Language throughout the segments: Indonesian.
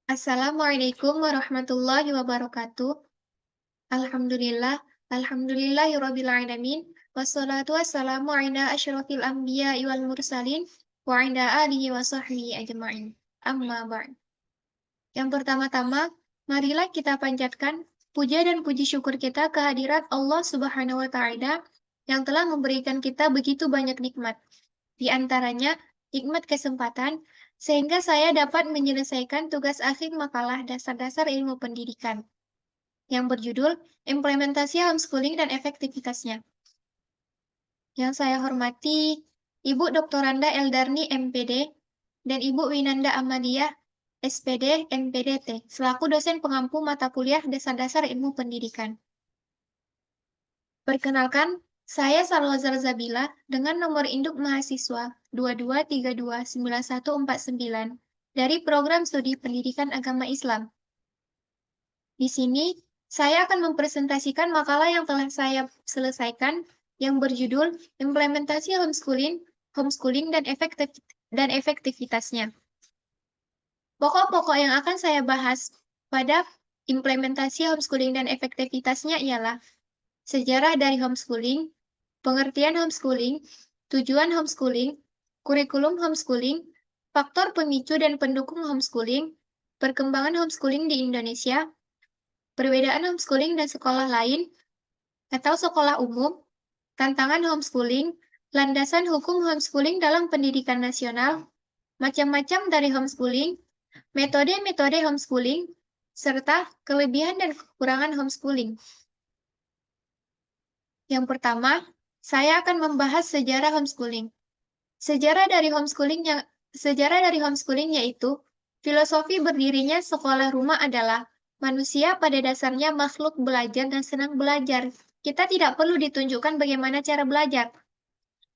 Assalamualaikum warahmatullahi wabarakatuh. Alhamdulillah, alhamdulillahirabbil alamin. Wassalatu wassalamu ala asyrofil anbiya'i wal mursalin wa ala alihi wa sahbihi ajma'in. Amma ba'd. Yang pertama-tama, marilah kita panjatkan puja dan puji syukur kita kehadirat Allah Subhanahu wa taala yang telah memberikan kita begitu banyak nikmat. Di antaranya, nikmat kesempatan, sehingga saya dapat menyelesaikan tugas akhir makalah dasar-dasar ilmu pendidikan yang berjudul Implementasi Homeschooling dan Efektivitasnya. Yang saya hormati Ibu Dr. Randa Eldarni MPD dan Ibu Winanda Amadiyah SPD MPDT selaku dosen pengampu mata kuliah dasar-dasar ilmu pendidikan. Perkenalkan, saya Salwazar Zabila dengan nomor induk mahasiswa 22329149 dari Program Studi Pendidikan Agama Islam. Di sini, saya akan mempresentasikan makalah yang telah saya selesaikan yang berjudul Implementasi Homeschooling dan Efektivitasnya. Pokok-pokok yang akan saya bahas pada implementasi homeschooling dan efektivitasnya ialah sejarah dari homeschooling, pengertian homeschooling, tujuan homeschooling, kurikulum homeschooling, faktor pemicu dan pendukung homeschooling, perkembangan homeschooling di Indonesia, perbedaan homeschooling dan sekolah lain atau sekolah umum, tantangan homeschooling, landasan hukum homeschooling dalam pendidikan nasional, macam-macam dari homeschooling, metode-metode homeschooling, serta kelebihan dan kekurangan homeschooling. Yang pertama, saya akan membahas sejarah homeschooling. Sejarah dari homeschooling yaitu filosofi berdirinya sekolah rumah adalah manusia pada dasarnya makhluk belajar dan senang belajar. Kita tidak perlu ditunjukkan bagaimana cara belajar.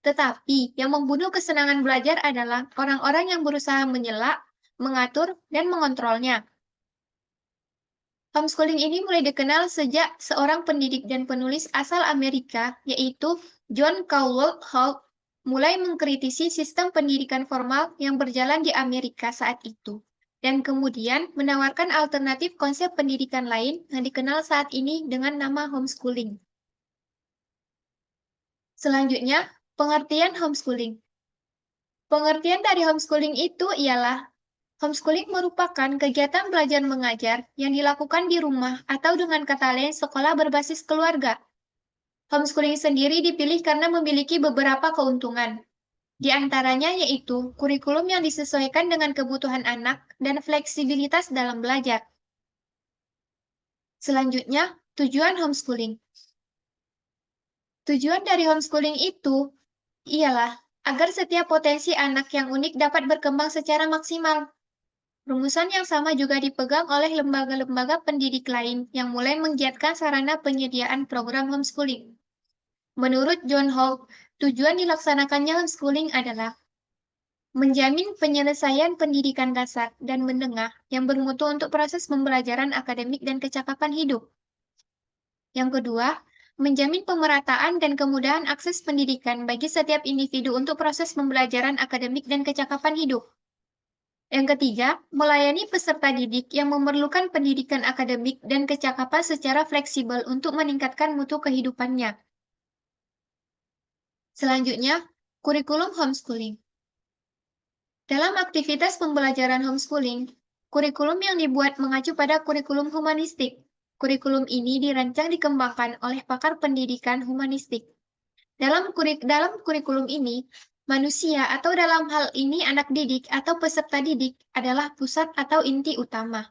Tetapi yang membunuh kesenangan belajar adalah orang-orang yang berusaha menyela, mengatur, dan mengontrolnya. Homeschooling ini mulai dikenal sejak seorang pendidik dan penulis asal Amerika, yaitu John Caldwell Hall, mulai mengkritisi sistem pendidikan formal yang berjalan di Amerika saat itu, dan kemudian menawarkan alternatif konsep pendidikan lain yang dikenal saat ini dengan nama homeschooling. Selanjutnya, pengertian homeschooling. Pengertian dari homeschooling itu ialah homeschooling merupakan kegiatan belajar mengajar yang dilakukan di rumah atau dengan kata lain sekolah berbasis keluarga. Homeschooling sendiri dipilih karena memiliki beberapa keuntungan. Di antaranya yaitu kurikulum yang disesuaikan dengan kebutuhan anak dan fleksibilitas dalam belajar. Selanjutnya, tujuan homeschooling. Tujuan dari homeschooling itu ialah agar setiap potensi anak yang unik dapat berkembang secara maksimal. Rumusan yang sama juga dipegang oleh lembaga-lembaga pendidik lain yang mulai menggiatkan sarana penyediaan program homeschooling. Menurut John Holt, tujuan dilaksanakannya homeschooling adalah menjamin penyelesaian pendidikan dasar dan menengah yang bermutu untuk proses pembelajaran akademik dan kecakapan hidup. Yang kedua, menjamin pemerataan dan kemudahan akses pendidikan bagi setiap individu untuk proses pembelajaran akademik dan kecakapan hidup. Yang ketiga, melayani peserta didik yang memerlukan pendidikan akademik dan kecakapan secara fleksibel untuk meningkatkan mutu kehidupannya. Selanjutnya, kurikulum homeschooling. Dalam aktivitas pembelajaran homeschooling, kurikulum yang dibuat mengacu pada kurikulum humanistik. Kurikulum ini dirancang dikembangkan oleh pakar pendidikan humanistik. Dalam kurikulum ini, manusia atau dalam hal ini anak didik atau peserta didik adalah pusat atau inti utama.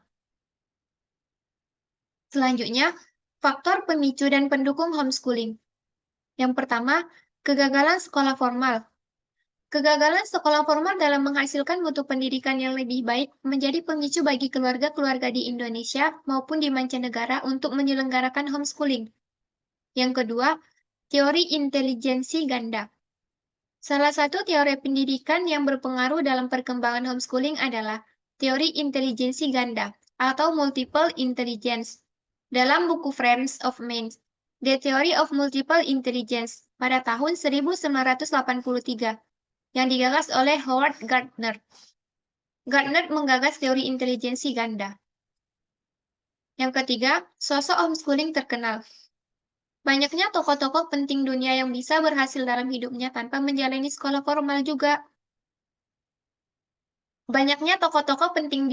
Selanjutnya, faktor pemicu dan pendukung homeschooling. Yang pertama, kegagalan sekolah formal. Kegagalan sekolah formal dalam menghasilkan mutu pendidikan yang lebih baik menjadi pemicu bagi keluarga-keluarga di Indonesia maupun di mancanegara untuk menyelenggarakan homeschooling. Yang kedua, teori intelijensi ganda. Salah satu teori pendidikan yang berpengaruh dalam perkembangan homeschooling adalah teori intelijensi ganda atau multiple intelligence. Dalam buku Friends of Mind, The Theory of Multiple Intelligence pada tahun 1983 yang digagas oleh Howard Gardner. Gardner menggagas teori intelijensi ganda. Yang ketiga, sosok homeschooling terkenal. Banyaknya tokoh-tokoh penting dunia yang bisa berhasil dalam hidupnya tanpa menjalani sekolah formal juga. Banyaknya tokoh-tokoh penting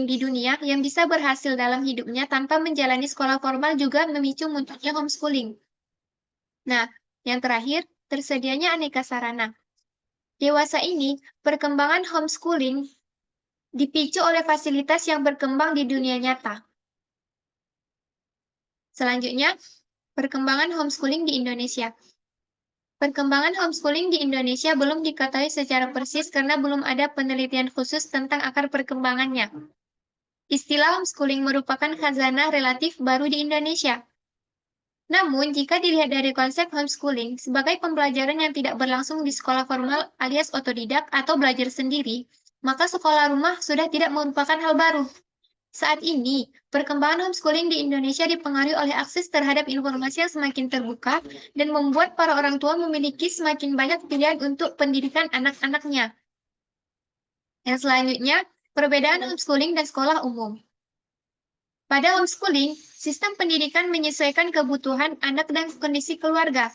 di dunia yang bisa berhasil dalam hidupnya tanpa menjalani sekolah formal juga memicu munculnya homeschooling. Nah, yang terakhir, tersedianya aneka sarana. Dewasa ini, perkembangan homeschooling dipicu oleh fasilitas yang berkembang di dunia nyata. Selanjutnya, perkembangan homeschooling di Indonesia. Perkembangan homeschooling di Indonesia belum diketahui secara persis karena belum ada penelitian khusus tentang akar perkembangannya. Istilah homeschooling merupakan khazanah relatif baru di Indonesia. Namun, jika dilihat dari konsep homeschooling sebagai pembelajaran yang tidak berlangsung di sekolah formal alias otodidak atau belajar sendiri, maka sekolah rumah sudah tidak merupakan hal baru. Saat ini, perkembangan homeschooling di Indonesia dipengaruhi oleh akses terhadap informasi yang semakin terbuka dan membuat para orang tua memiliki semakin banyak pilihan untuk pendidikan anak-anaknya. Yang selanjutnya, perbedaan homeschooling dan sekolah umum. Pada homeschooling, sistem pendidikan menyesuaikan kebutuhan anak dan kondisi keluarga.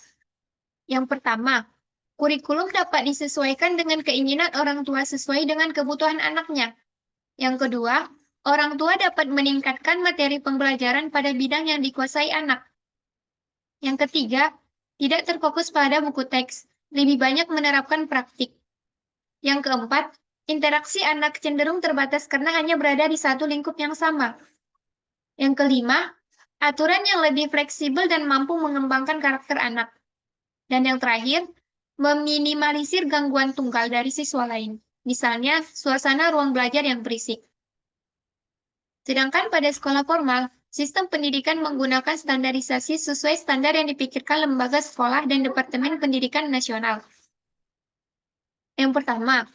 Yang pertama, kurikulum dapat disesuaikan dengan keinginan orang tua sesuai dengan kebutuhan anaknya. Yang kedua, orang tua dapat meningkatkan materi pembelajaran pada bidang yang dikuasai anak. Yang ketiga, tidak terfokus pada buku teks, lebih banyak menerapkan praktik. Yang keempat, interaksi anak cenderung terbatas karena hanya berada di satu lingkup yang sama. Yang kelima, aturan yang lebih fleksibel dan mampu mengembangkan karakter anak. Dan yang terakhir, meminimalisir gangguan tunggal dari siswa lain. Misalnya, suasana ruang belajar yang berisik. Sedangkan pada sekolah formal, sistem pendidikan menggunakan standarisasi sesuai standar yang dipikirkan lembaga sekolah dan Departemen Pendidikan Nasional. Yang pertama,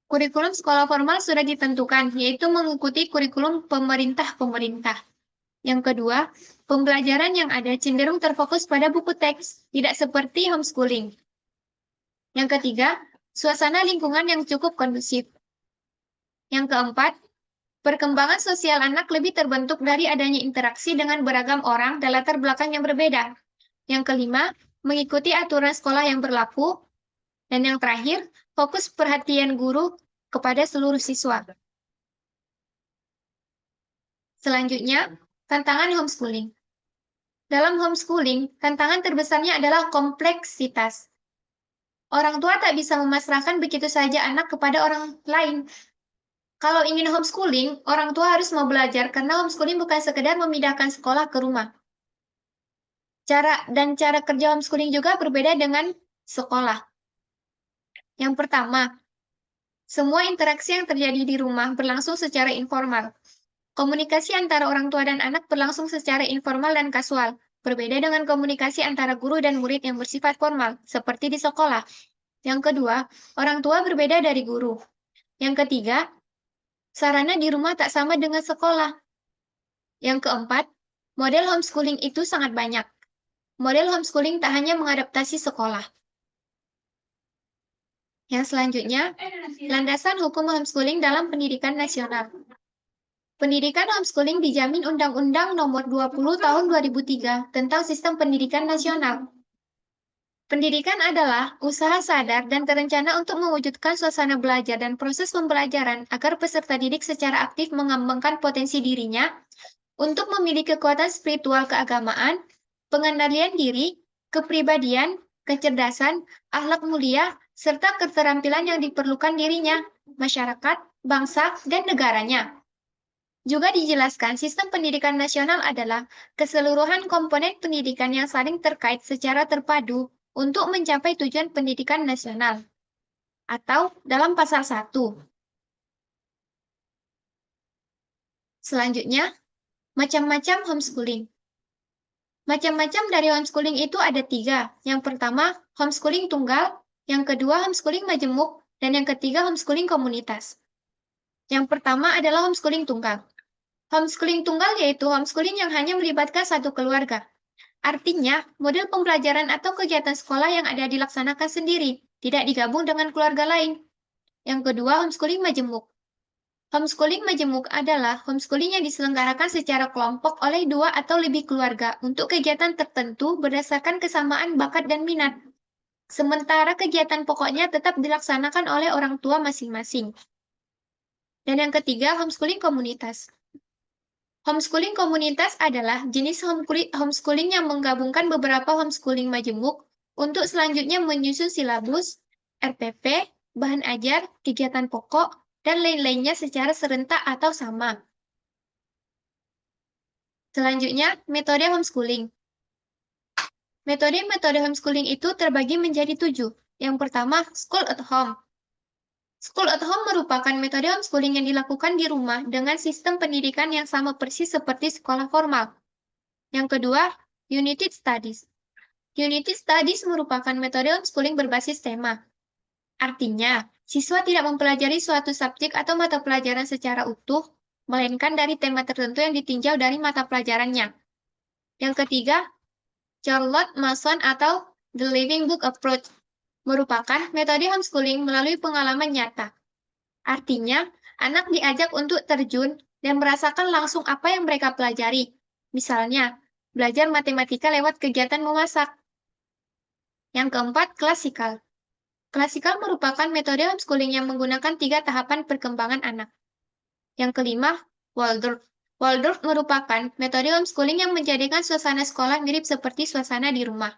kurikulum sekolah formal sudah ditentukan, yaitu mengikuti kurikulum pemerintah-pemerintah. Yang kedua, pembelajaran yang ada cenderung terfokus pada buku teks, tidak seperti homeschooling. Yang ketiga, suasana lingkungan yang cukup kondusif. Yang keempat, perkembangan sosial anak lebih terbentuk dari adanya interaksi dengan beragam orang dan latar belakang yang berbeda. Yang kelima, mengikuti aturan sekolah yang berlaku. Dan yang terakhir, fokus perhatian guru kepada seluruh siswa. Selanjutnya, tantangan homeschooling. Dalam homeschooling, tantangan terbesarnya adalah kompleksitas. Orang tua tak bisa memasrahkan begitu saja anak kepada orang lain. Kalau ingin homeschooling, orang tua harus mau belajar karena homeschooling bukan sekedar memindahkan sekolah ke rumah. Cara kerja homeschooling juga berbeda dengan sekolah. Yang pertama, semua interaksi yang terjadi di rumah berlangsung secara informal. Komunikasi antara orang tua dan anak berlangsung secara informal dan kasual, berbeda dengan komunikasi antara guru dan murid yang bersifat formal, seperti di sekolah. Yang kedua, orang tua berbeda dari guru. Yang ketiga, sarana di rumah tak sama dengan sekolah. Yang keempat, model homeschooling itu sangat banyak. Model homeschooling tak hanya mengadaptasi sekolah. Yang selanjutnya, landasan hukum homeschooling dalam pendidikan nasional. Pendidikan homeschooling dijamin Undang-Undang Nomor 20 Tahun 2003 tentang Sistem Pendidikan Nasional. Pendidikan adalah usaha sadar dan terencana untuk mewujudkan suasana belajar dan proses pembelajaran agar peserta didik secara aktif mengembangkan potensi dirinya untuk memiliki kekuatan spiritual keagamaan, pengendalian diri, kepribadian, kecerdasan, akhlak mulia, serta keterampilan yang diperlukan dirinya, masyarakat, bangsa, dan negaranya. Juga dijelaskan, sistem pendidikan nasional adalah keseluruhan komponen pendidikan yang saling terkait secara terpadu untuk mencapai tujuan pendidikan nasional. Atau dalam pasal 1. Selanjutnya, macam-macam homeschooling. Macam-macam dari homeschooling itu ada 3. Yang pertama, homeschooling tunggal. Yang kedua, homeschooling majemuk. Dan yang ketiga, homeschooling komunitas. Yang pertama adalah homeschooling tunggal. Homeschooling tunggal yaitu homeschooling yang hanya melibatkan satu keluarga. Artinya, model pembelajaran atau kegiatan sekolah yang ada dilaksanakan sendiri, tidak digabung dengan keluarga lain. Yang kedua, homeschooling majemuk. Homeschooling majemuk adalah homeschooling yang diselenggarakan secara kelompok oleh 2 atau lebih keluarga untuk kegiatan tertentu berdasarkan kesamaan bakat dan minat. Sementara kegiatan pokoknya tetap dilaksanakan oleh orang tua masing-masing. Dan yang ketiga, homeschooling komunitas. Homeschooling komunitas adalah jenis homeschooling yang menggabungkan beberapa homeschooling majemuk untuk selanjutnya menyusun silabus, RPP, bahan ajar, kegiatan pokok, dan lain-lainnya secara serentak atau sama. Selanjutnya, metode homeschooling. Metode-metode homeschooling itu terbagi menjadi 7. Yang pertama, school at home. School at home merupakan metode homeschooling yang dilakukan di rumah dengan sistem pendidikan yang sama persis seperti sekolah formal. Yang kedua, Unity Studies. Unity Studies merupakan metode homeschooling berbasis tema. Artinya, siswa tidak mempelajari suatu subjek atau mata pelajaran secara utuh, melainkan dari tema tertentu yang ditinjau dari mata pelajarannya. Yang ketiga, Charlotte Mason atau The Living Book Approach merupakan metode homeschooling melalui pengalaman nyata. Artinya, anak diajak untuk terjun dan merasakan langsung apa yang mereka pelajari. Misalnya, belajar matematika lewat kegiatan memasak. Yang keempat, klasikal. Klasikal merupakan metode homeschooling yang menggunakan 3 tahapan perkembangan anak. Yang kelima, Waldorf. Waldorf merupakan metode homeschooling yang menjadikan suasana sekolah mirip seperti suasana di rumah.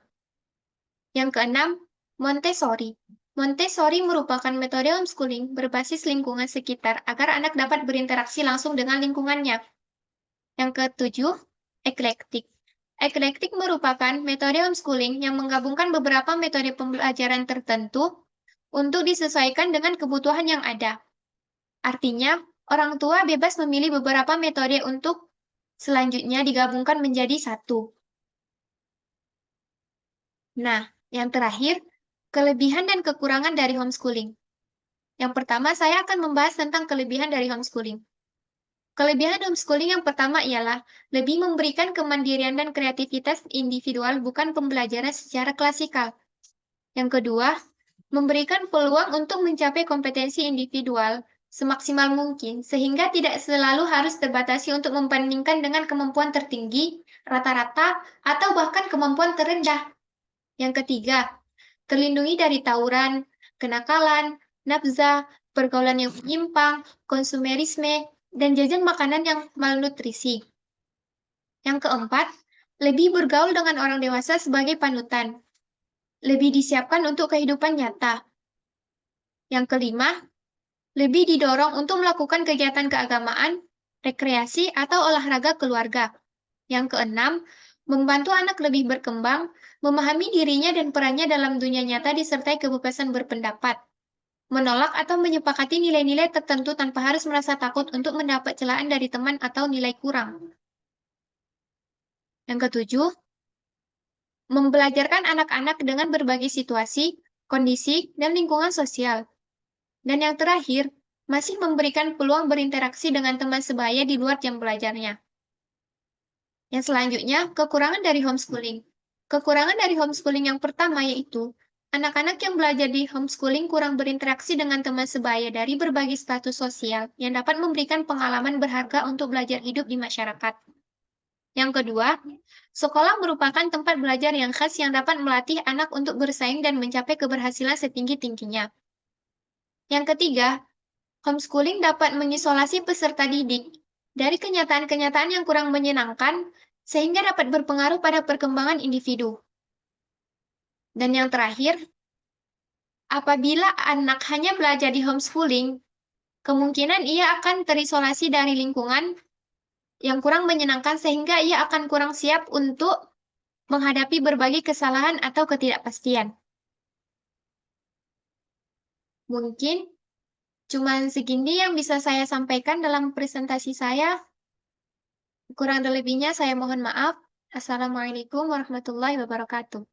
Yang keenam, Montessori. Montessori merupakan metode homeschooling berbasis lingkungan sekitar agar anak dapat berinteraksi langsung dengan lingkungannya. Yang ketujuh, Eclectic. Eclectic merupakan metode homeschooling yang menggabungkan beberapa metode pembelajaran tertentu untuk disesuaikan dengan kebutuhan yang ada. Artinya, orang tua bebas memilih beberapa metode untuk selanjutnya digabungkan menjadi satu. Nah, yang terakhir, kelebihan dan kekurangan dari homeschooling. Yang pertama, saya akan membahas tentang kelebihan dari homeschooling. Kelebihan homeschooling yang pertama ialah lebih memberikan kemandirian dan kreativitas individual, bukan pembelajaran secara klasikal. Yang kedua, memberikan peluang untuk mencapai kompetensi individual semaksimal mungkin, sehingga tidak selalu harus terbatasi untuk membandingkan dengan kemampuan tertinggi, rata-rata, atau bahkan kemampuan terendah. Yang ketiga, terlindungi dari tawuran, kenakalan, nafza, pergaulan yang menyimpang, konsumerisme, dan jajan makanan yang malnutrisi. Yang keempat, lebih bergaul dengan orang dewasa sebagai panutan. Lebih disiapkan untuk kehidupan nyata. Yang kelima, lebih didorong untuk melakukan kegiatan keagamaan, rekreasi, atau olahraga keluarga. Yang keenam, membantu anak lebih berkembang, memahami dirinya dan perannya dalam dunia nyata disertai kebebasan berpendapat, menolak atau menyepakati nilai-nilai tertentu tanpa harus merasa takut untuk mendapat celaan dari teman atau nilai kurang. Yang ketujuh, membelajarkan anak-anak dengan berbagai situasi, kondisi, dan lingkungan sosial. Dan yang terakhir, masih memberikan peluang berinteraksi dengan teman sebaya di luar jam belajarnya. Yang selanjutnya, kekurangan dari homeschooling. Kekurangan dari homeschooling yang pertama yaitu, anak-anak yang belajar di homeschooling kurang berinteraksi dengan teman sebaya dari berbagai status sosial yang dapat memberikan pengalaman berharga untuk belajar hidup di masyarakat. Yang kedua, sekolah merupakan tempat belajar yang khas yang dapat melatih anak untuk bersaing dan mencapai keberhasilan setinggi-tingginya. Yang ketiga, homeschooling dapat mengisolasi peserta didik dari kenyataan-kenyataan yang kurang menyenangkan, sehingga dapat berpengaruh pada perkembangan individu. Dan yang terakhir, apabila anak hanya belajar di homeschooling, kemungkinan ia akan terisolasi dari lingkungan yang kurang menyenangkan sehingga ia akan kurang siap untuk menghadapi berbagai kesalahan atau ketidakpastian. Mungkin cuma segini yang bisa saya sampaikan dalam presentasi saya. Kurang lebihnya saya mohon maaf. Assalamualaikum warahmatullahi wabarakatuh.